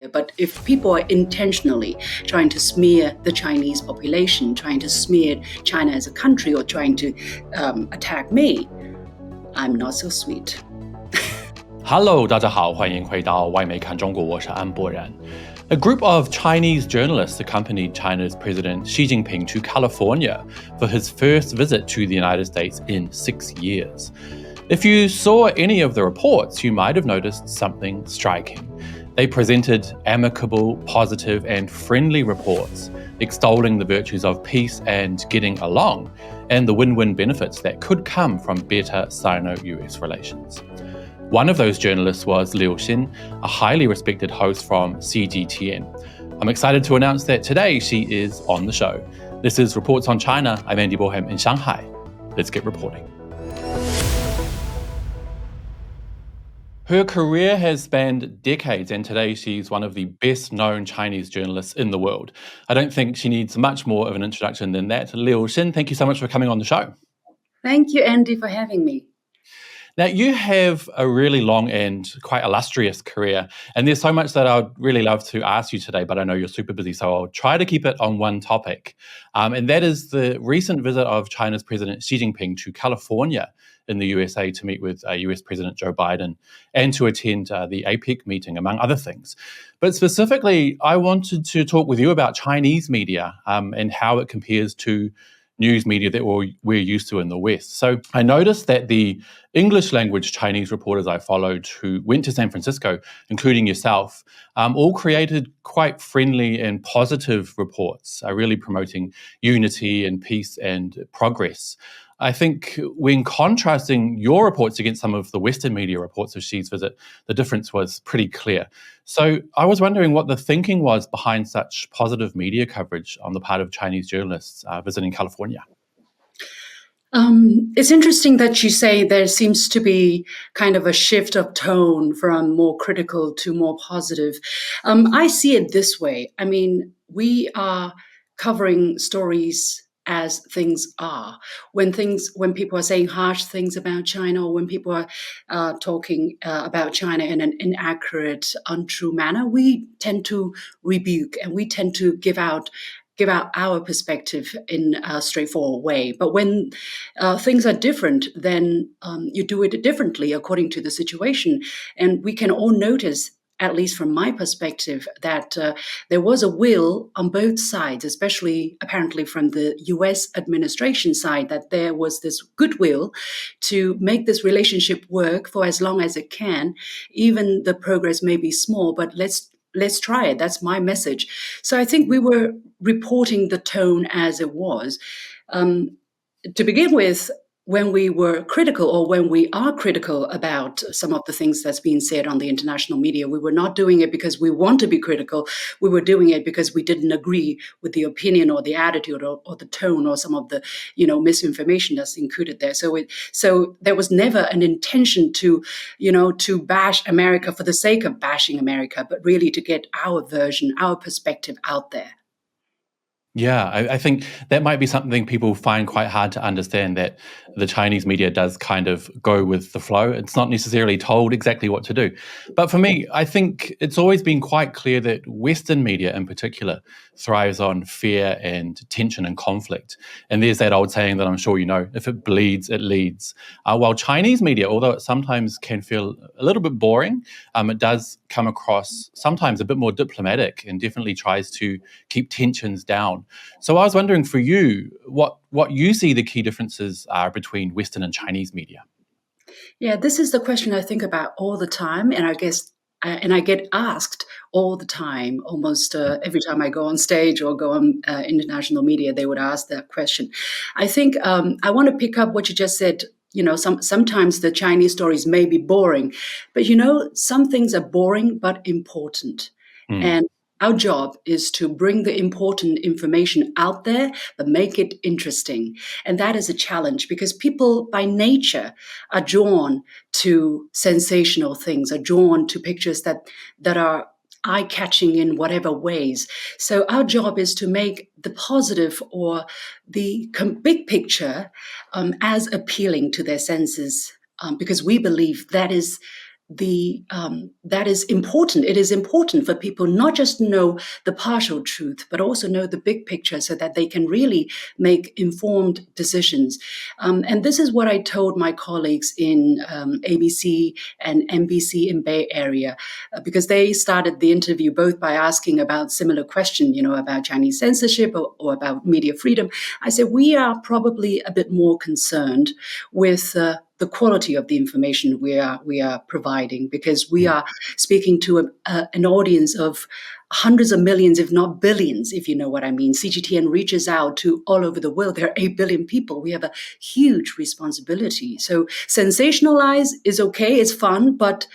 But if people are intentionally trying to smear the Chinese population, trying to smear China as a country, or trying to attack me, I'm not so sweet. Hello, 大家好，欢迎回到外媒看中国，我是安博然。A group of Chinese journalists accompanied China's President Xi Jinping to California for his first visit to the United States in 6 years. If you saw any of the reports, you might have noticed something striking. They presented amicable, positive, and friendly reports, extolling the virtues of peace and getting along, and the win-win benefits that could come from better Sino-US relations. One of those journalists was Liu Xin, a highly respected host from CGTN. I'm excited to announce that today she is on the show. This is Reports on China. I'm Andy Boreham in Shanghai. Let's get reporting. Her career has spanned decades, and today she's one of the best-known Chinese journalists in the world. I don't think she needs much more of an introduction than that. Liu Xin, thank you so much for coming on the show. Thank you, Andy, for having me. Now, you have a really long and quite illustrious career, and there's so much that I'd really love to ask you today, but I know you're super busy, so I'll try to keep it on one topic. And that is the recent visit of China's President Xi Jinping to California in the USA to meet with US President Joe Biden and to attend the APEC meeting, among other things. But specifically, I wanted to talk with you about Chinese media and how it compares to news media that we're used to in the West. So I noticed that the English language Chinese reporters I followed who went to San Francisco, including yourself, all created quite friendly and positive reports, really promoting unity and peace and progress. I think when contrasting your reports against some of the Western media reports of Xi's visit, the difference was pretty clear. So I was wondering what the thinking was behind such positive media coverage on the part of Chinese journalists visiting California. It's interesting that you say there seems to be kind of a shift of tone from more critical to more positive. I see it this way. I mean, we are covering stories as things are. When people are saying harsh things about China, or when people are talking about China in an inaccurate, untrue manner, we tend to rebuke and we tend to give out our perspective in a straightforward way. But when things are different, then you do it differently according to the situation. And we can all notice, at least from my perspective, that there was a will on both sides, especially apparently from the US administration side, that there was this goodwill to make this relationship work for as long as it can. Even the progress may be small, but let's try it. That's my message. So I think we were reporting the tone as it was. To begin with, when we were critical, or when we are critical about some of the things that's being said on the international media, we were not doing it because we want to be critical. We were doing it because we didn't agree with the opinion or the attitude or the tone or some of the misinformation that's included there. So there was never an intention to bash America for the sake of bashing America, but really to get our version, our perspective out there. Yeah, I think that might be something people find quite hard to understand, that the Chinese media does kind of go with the flow. It's not necessarily told exactly what to do. But for me, I think it's always been quite clear that Western media in particular thrives on fear and tension and conflict. And there's that old saying that I'm sure you know, if it bleeds, it leads. While Chinese media, although it sometimes can feel a little bit boring, it does come across sometimes a bit more diplomatic and definitely tries to keep tensions down. So I was wondering for you, what you see the key differences are between Western and Chinese media. Yeah, this is the question I think about all the time, and I get asked all the time, almost every time I go on stage or go on international media, they would ask that question. I think I want to pick up what you just said. Sometimes the Chinese stories may be boring, but some things are boring but important. And our job is to bring the important information out there, but make it interesting. And that is a challenge because people by nature are drawn to sensational things, are drawn to pictures that are eye-catching in whatever ways. So our job is to make the positive or the big picture as appealing to their senses, because we believe that is that is important. It is important for people not just to know the partial truth, but also know the big picture so that they can really make informed decisions. And this is what I told my colleagues in ABC and NBC in Bay Area, because they started the interview both by asking about similar question, about Chinese censorship or about media freedom. I said, we are probably a bit more concerned with the quality of the information we are providing, because we are speaking to an audience of hundreds of millions, if not billions, if you know what I mean. CGTN reaches out to all over the world. There are 8 billion people. We have a huge responsibility. So sensationalize is okay, it's fun, but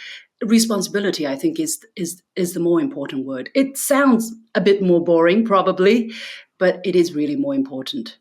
responsibility, I think, is the more important word. It sounds a bit more boring, probably, but it is really more important.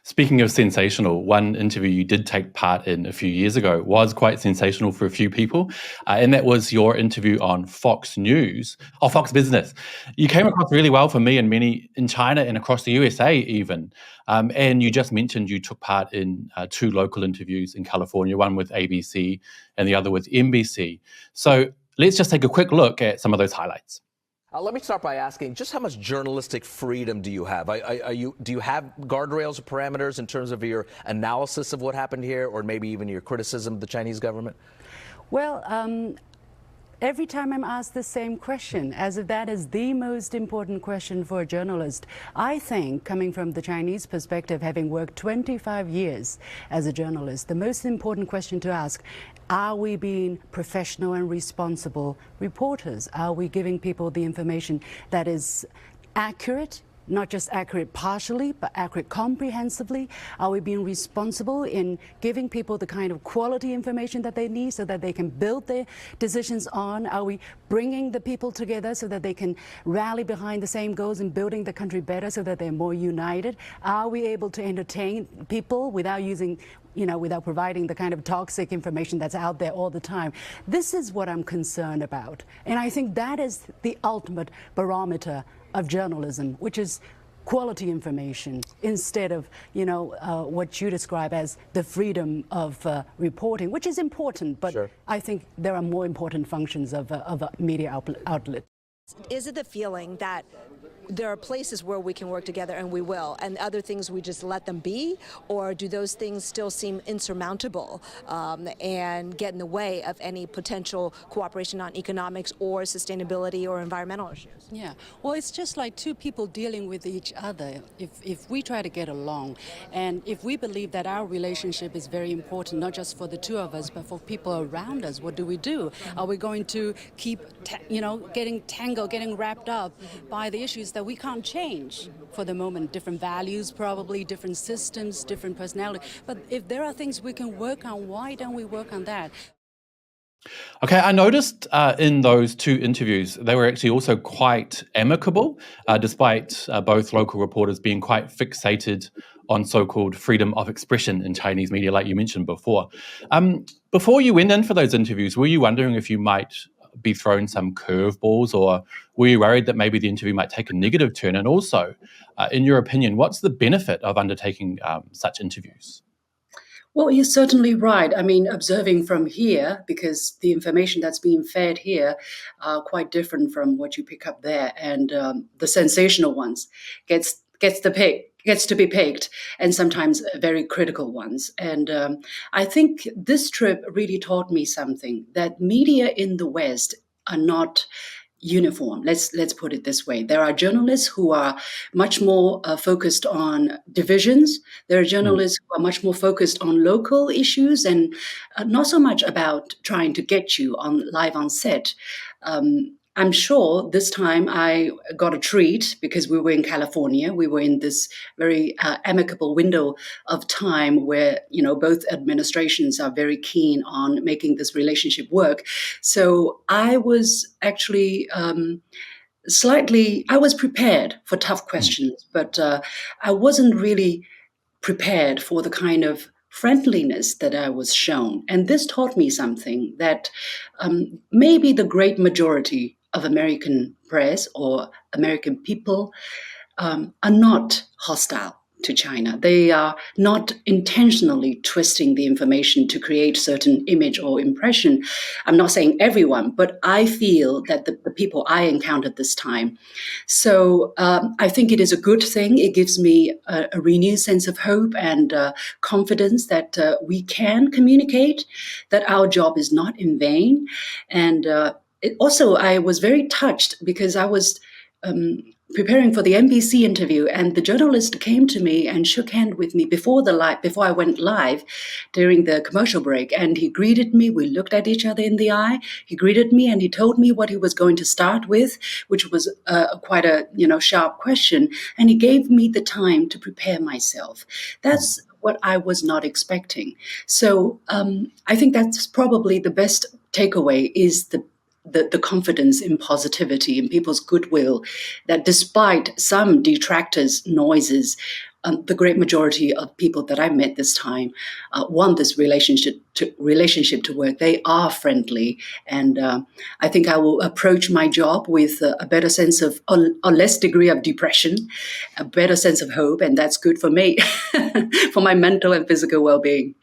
Speaking of sensational, one interview you did take part in a few years ago was quite sensational for a few people, and that was your interview on Fox News, or Fox Business. You came across really well for me and many in China and across the USA even, and you just mentioned you took part in 2 local interviews in California, one with ABC and the other with NBC. So let's just take a quick look at some of those highlights. Let me start by asking, just how much journalistic freedom do you have? Do you have guardrails or parameters in terms of your analysis of what happened here, or maybe even your criticism of the Chinese government? Well, every time I'm asked the same question, as if that is the most important question for a journalist. I think, coming from the Chinese perspective, having worked 25 years as a journalist, the most important question to ask: are we being professional and responsible reporters? Are we giving people the information that is accurate? Not just accurate partially, but accurate comprehensively? Are we being responsible in giving people the kind of quality information that they need so that they can build their decisions on? Are we bringing the people together so that they can rally behind the same goals and building the country better so that they're more united? Are we able to entertain people without without providing the kind of toxic information that's out there all the time? This is what I'm concerned about. And I think that is the ultimate barometer of journalism, which is quality information instead of, what you describe as the freedom of reporting, which is important, but sure. I think there are more important functions of a media outlet. Is it the feeling that there are places where we can work together, and we will, and other things we just let them be? Or do those things still seem insurmountable and get in the way of any potential cooperation on economics or sustainability or environmental issues? Yeah, well, it's just like two people dealing with each other. If we try to get along, and if we believe that our relationship is very important, not just for the two of us, but for people around us, what do we do? Are we going to keep, getting tangled, getting wrapped up by the issues that we can't change for the moment? Different values, probably different systems, different personality. But if there are things we can work on, why don't we work on that? Okay, I noticed in those 2 interviews, they were actually also quite amicable, despite both local reporters being quite fixated on so-called freedom of expression in Chinese media, like you mentioned before. Before you went in for those interviews, were you wondering if you might be thrown some curveballs, or were you worried that maybe the interview might take a negative turn? And also, in your opinion, what's the benefit of undertaking such interviews? Well, you're certainly right. I mean, observing from here, because the information that's being fed here are quite different from what you pick up there, and the sensational ones gets to be picked, and sometimes very critical ones. And I think this trip really taught me something, that media in the West are not uniform. Let's put it this way. There are journalists who are much more focused on divisions. There are journalists who are much more focused on local issues, and not so much about trying to get you on live on set. I'm sure this time I got a treat because we were in California. We were in this very amicable window of time where, both administrations are very keen on making this relationship work. So I was actually I was prepared for tough questions, but I wasn't really prepared for the kind of friendliness that I was shown. And this taught me something, that maybe the great majority of American press or American people are not hostile. to China. They are not intentionally twisting the information to create certain image or impression. I'm not saying everyone, but I feel that the people I encountered this time. So I think it is a good thing. It gives me a renewed sense of hope and confidence that we can communicate, that our job is not in vain. And also, I was very touched because I was preparing for the NBC interview, and the journalist came to me and shook hand with me before I went live during the commercial break, and he greeted me. We looked at each other in the eye. He greeted me and he told me what he was going to start with, which was quite a sharp question, and he gave me the time to prepare myself. That's what I was not expecting. So I think that's probably the best takeaway is the confidence in positivity and people's goodwill, that despite some detractors' noises, the great majority of people that I met this time want this relationship to work. They are friendly, and I think I will approach my job with a better sense of, a less degree of depression, a better sense of hope, and that's good for me, for my mental and physical well-being.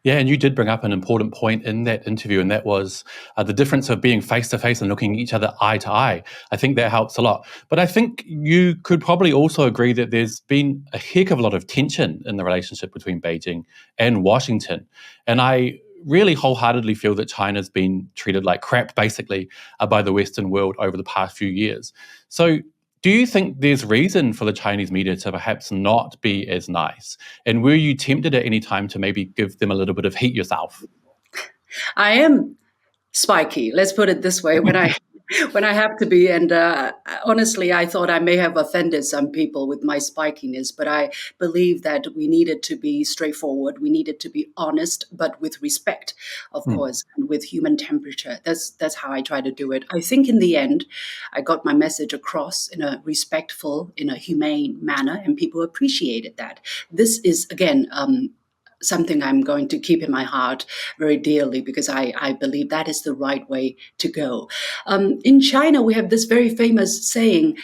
Yeah, and you did bring up an important point in that interview, and that was the difference of being face-to-face and looking each other eye to eye. I think that helps a lot. But I think you could probably also agree that there's been a heck of a lot of tension in the relationship between Beijing and Washington. And I really wholeheartedly feel that China's been treated like crap, basically, by the Western world over the past few years. So do you think there's reason for the Chinese media to perhaps not be as nice? And were you tempted at any time to maybe give them a little bit of heat yourself? I am spiky. Let's put it this way. When I have to be, and honestly, I thought I may have offended some people with my spikiness, but I believe that we needed to be straightforward. We needed to be honest, but with respect, of course, and with human temperature. That's how I try to do it. I think in the end, I got my message across in a respectful, in a humane manner, and people appreciated that. This is, again, something I'm going to keep in my heart very dearly, because I believe that is the right way to go. In China, we have this very famous saying,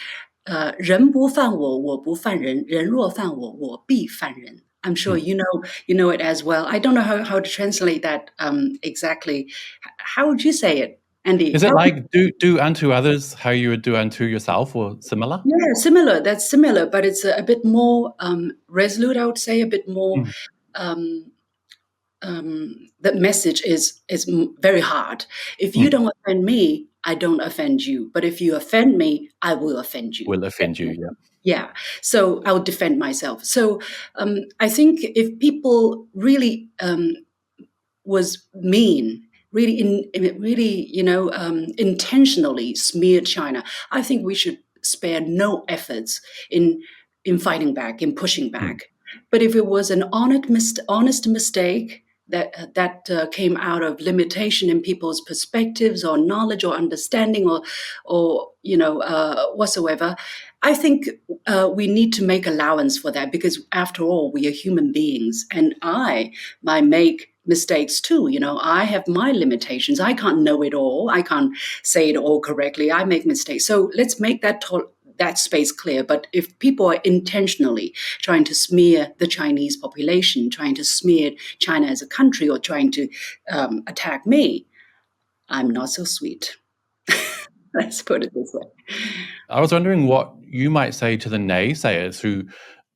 人不犯我，我不犯人，人若犯我，我必犯人. I'm sure you know it as well. I don't know how to translate that exactly. How would you say it, Andy? Is it like do unto others how you would do unto yourself, or similar? Yeah, similar. That's similar, but it's a bit more resolute, I would say, a bit more... the message is very hard. If you don't offend me, I don't offend you. But if you offend me, I will offend you. Will offend you, yeah. Yeah. So I will defend myself. So I think if people really was mean, really intentionally smeared China, I think we should spare no efforts in fighting back, in pushing back. But if it was an honest mistake that came out of limitation in people's perspectives or knowledge or understanding or whatsoever, I think we need to make allowance for that, because after all, we are human beings, and I might make mistakes too. I have my limitations. I can't know it all. I can't say it all correctly. I make mistakes. So let's make that space clear. But if people are intentionally trying to smear the Chinese population, trying to smear China as a country, or trying to attack me, I'm not so sweet. Let's put it this way. I was wondering what you might say to the naysayers who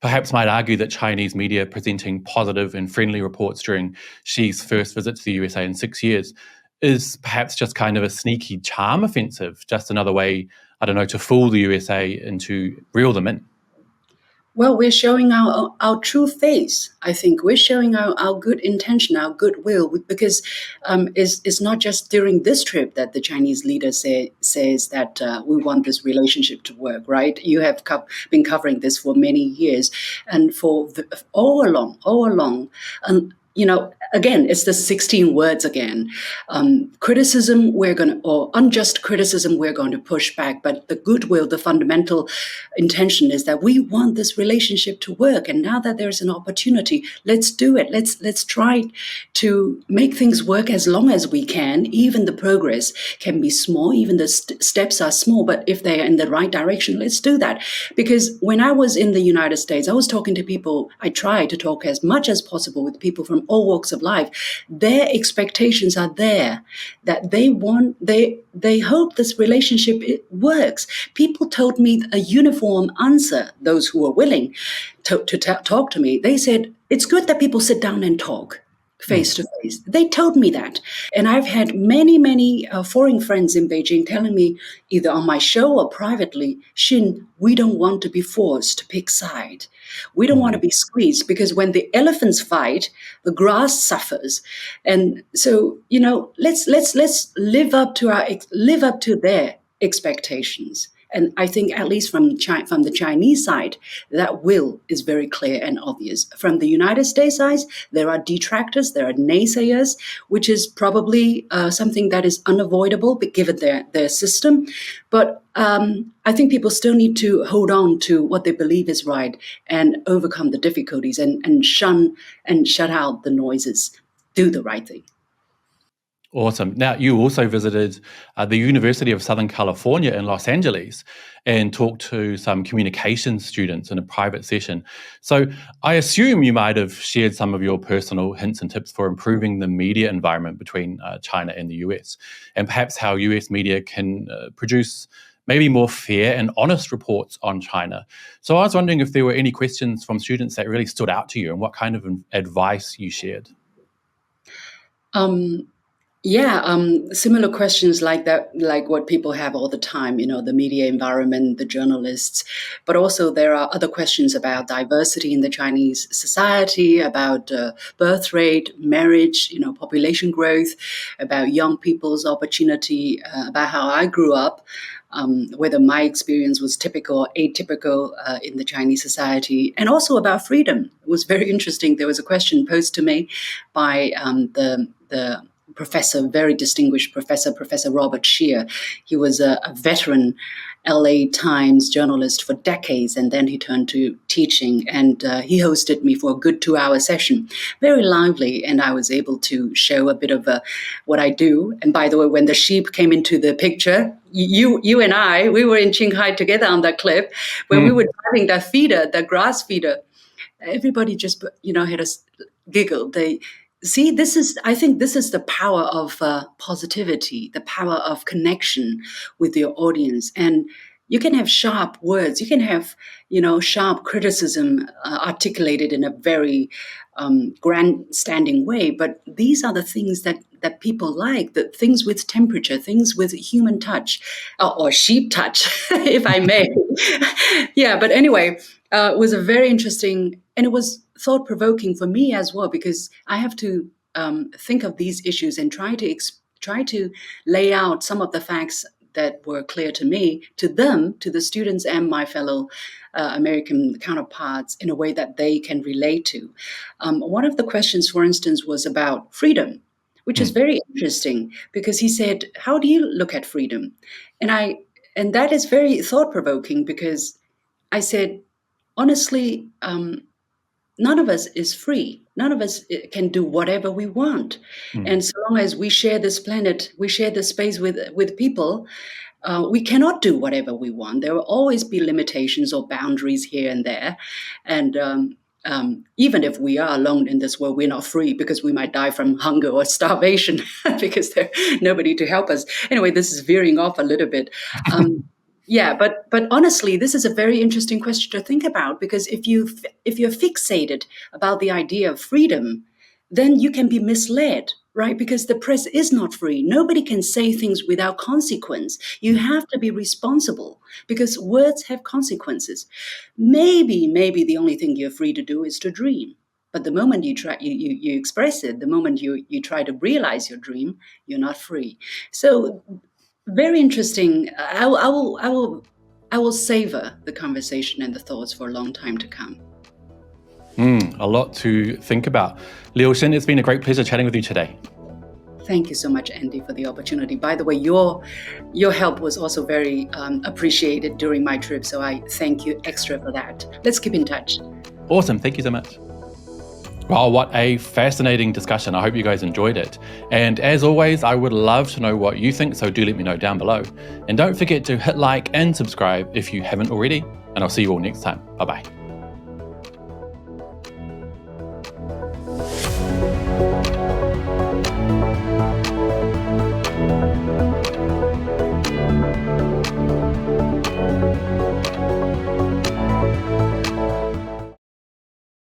perhaps might argue that Chinese media presenting positive and friendly reports during Xi's first visit to the USA in 6 years is perhaps just kind of a sneaky charm offensive, just another way, I don't know, to fool the USA and to reel them in. Well, we're showing our true face. I think we're showing our good intention, our goodwill, because it's not just during this trip that the Chinese leader says that we want this relationship to work, right? You have been covering this for many years, and for all along. again, it's the 16 words again. Criticism, or unjust criticism, we're going to push back. But the goodwill, the fundamental intention is that we want this relationship to work. And now that there's an opportunity, let's do it. Let's try to make things work as long as we can. Even the progress can be small, even the steps are small. But if they are in the right direction, let's do that. Because when I was in the United States, I was talking to people. I try to talk as much as possible with people from all walks of life. Their expectations are there, that they hope this relationship works. People told me a uniform answer, those who were willing to talk to me. They said, it's good that people sit down and talk face to face. They told me that. And I've had many foreign friends in Beijing telling me, either on my show or privately, Xin, we don't want to be forced to pick side. We don't want to be squeezed, because when the elephants fight, the grass suffers. And so, let's live up to their expectations. And I think, at least from the Chinese side, that will is very clear and obvious. From the United States side, there are detractors, there are naysayers, which is probably something that is unavoidable given their system. But I think people still need to hold on to what they believe is right and overcome the difficulties and shun and shut out the noises. Do the right thing. Awesome. Now, you also visited the University of Southern California in Los Angeles and talked to some communications students in a private session. So I assume you might have shared some of your personal hints and tips for improving the media environment between China and the US, and perhaps how US media can produce maybe more fair and honest reports on China. So I was wondering if there were any questions from students that really stood out to you and what kind of advice you shared. Similar questions like that, like what people have all the time, the media environment, the journalists, but also there are other questions about diversity in the Chinese society, about birth rate, marriage, population growth, about young people's opportunity, about how I grew up. Whether my experience was typical or atypical in the Chinese society, and also about freedom. It was very interesting. There was a question posed to me by the professor, very distinguished Professor Robert Shear. He was a veteran LA Times journalist for decades, and then he turned to teaching, and he hosted me for a good 2-hour session. Very lively, and I was able to show a bit of what I do. And by the way, when the sheep came into the picture, you and I, we were in Shanghai together on that clip, when we were driving that feeder, the grass feeder. Everybody just, had a giggle. I think this is the power of positivity, the power of connection with your audience. And you can have sharp words, you can have, sharp criticism articulated in a very grandstanding way. But these are the things that people like, the things with temperature, things with human touch, or sheep touch, if I may. Yeah, but anyway, it was a very interesting, and it was thought-provoking for me as well, because I have to think of these issues and try to lay out some of the facts that were clear to me, to the students and my fellow American counterparts, in a way that they can relate to. One of the questions, for instance, was about freedom, which is very interesting, because he said, how do you look at freedom? And that is very thought-provoking, because I said, honestly, none of us is free. None of us can do whatever we want. And so long as we share this planet, we share this space with people, we cannot do whatever we want. There will always be limitations or boundaries here and there. And even if we are alone in this world, we're not free, because we might die from hunger or starvation because there's nobody to help us. Anyway, this is veering off a little bit. Yeah, but honestly, this is a very interesting question to think about, because if you're fixated about the idea of freedom, then you can be misled, right? Because the press is not free. Nobody can say things without consequence. You have to be responsible, because words have consequences. Maybe the only thing you're free to do is to dream. But the moment you try, you express it, the moment you try to realize your dream, you're not free. So very interesting. I will savor the conversation and the thoughts for a long time to come. A lot to think about. Liu Xin, it's been a great pleasure chatting with you today. Thank you so much, Andy, for the opportunity. By the way, your help was also very appreciated during my trip, so I thank you extra for that. Let's keep in touch. Awesome. Thank you so much. Well, what a fascinating discussion. I hope you guys enjoyed it. And as always, I would love to know what you think, so do let me know down below. And don't forget to hit like and subscribe if you haven't already, and I'll see you all next time. Bye-bye.